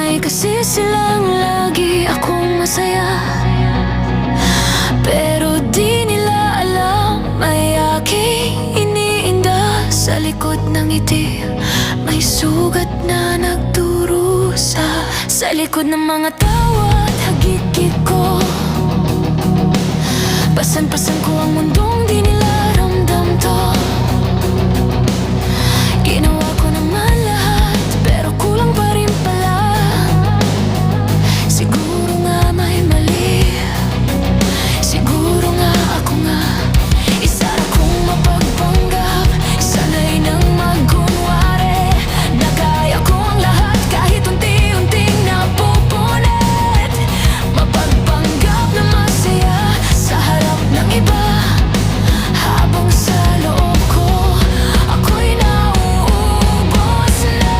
sanay kasi silang lagi akong masaya. Pero di nila alam may aking iniinda. Sa likod ng ngiti may sugat na nagdurusa. Sa likod ng mga tawa at hagikit ko, pasan-pasan ko ang mundong di nila ramdam to. Ginawa ko naman lahat pero kulang pa rin pala. Siguro nga may mali, siguro nga ako nga isa akong mapagpanggap. Sanay nang magkunwari na kaya ko ang lahat kahit unti-unting napupunit. Mapagpanggap na masaya sa harap ng iba, habang sa loob ko ako'y nauubos na.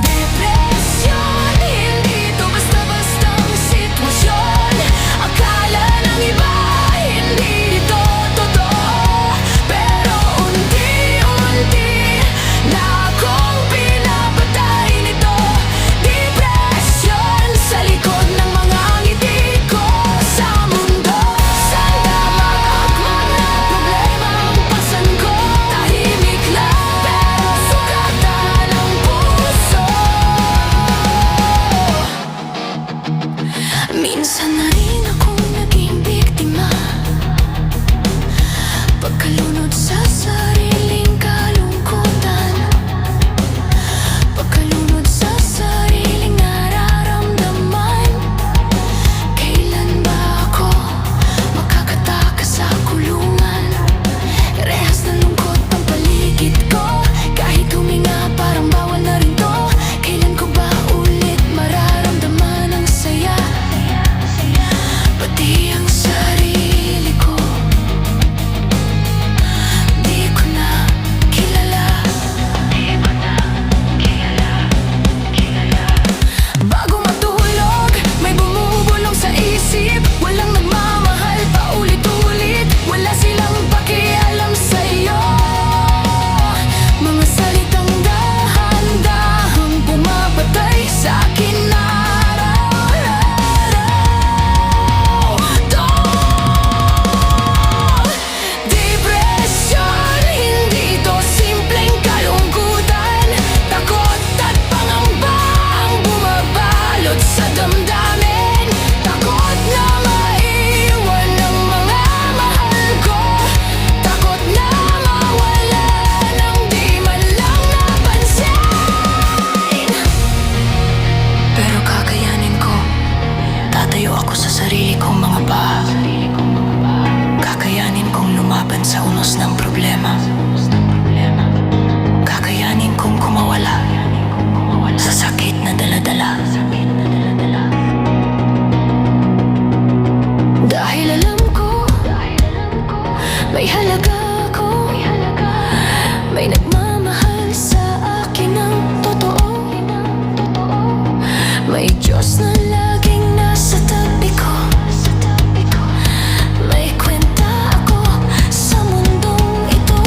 Depresyon, hindi to basta-bastang sitwasyon. Akala ng iba hindi ito totoo, pero unti-unti na akong pinapatay nito. Depresyon sa likod ng mga ngiti ko sa mundo. Saan damakakman na problema ang pasan ko? Tahimik lang pero sugatan ang puso. Minsan na rin akong naging biktima, pagkalunod sa sariling kalungkutan, pagkalunod sa sariling nararamdaman. Kailan ba ako makakatakas sa kulungan? Rehas ng lungkot ang paligid ko, kahit huminga parang bawal na rin to. Kailan ko ba ulit mararamdaman ang saya? Pati ang sarili ko di ko na kilala. Bago matulog, may bumubulong sa isip. Walang nagmamahal paulit-ulit, wala silang pakialam sa'yo. Mga salitang dahan-dahang pumapatay sa'kin araw-araw. Depresyon, hindi to simpleng kalungkutan. Takot at pangamba ang bumabalot sa damdamin. Takot na maiwan ng mga mahal ko, takot na mawala ng di man lang napansin. Pero kakayanin ko, tatayo ako sa sarili kong mga paa. Kakayanin kong lumaban sa unos ng problema. Kakayanin kong kumawala sa sakit na dala-dala. Dahil alam ko may halaga ako, may nagmamahal sa akin ng totoo. May Diyos na laging nasa tabi ko. May kwenta ako sa mundong ito.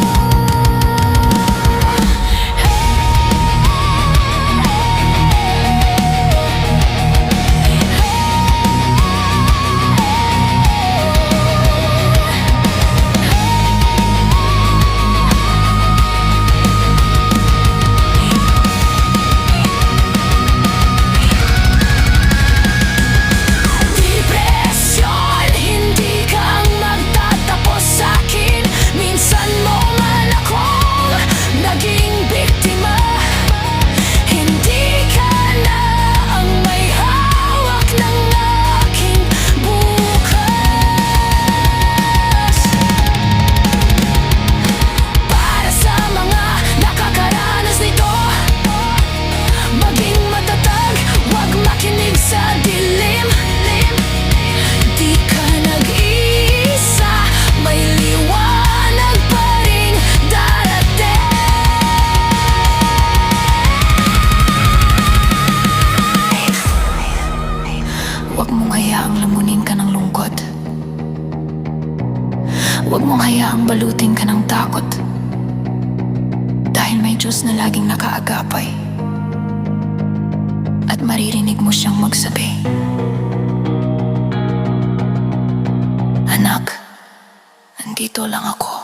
Depresyon, hindi ka ang magtatapos sa'kin. Minsan mo man akong naging biktima. Hindi ka na ang may hawak ng aking bukas. Para sa mga nakakaranas nito, maging matatag, huwag makinig sa dilim. Di ka nag-iisa, may liwanag pa ring darating. Huwag mong hayaang lamunin ka ng lungkot. Huwag mong hayaang balutin ka ng takot. Dahil may Diyos na laging nakaagapay. maririnig mo siyang magsabi, "Anak, andito lang ako."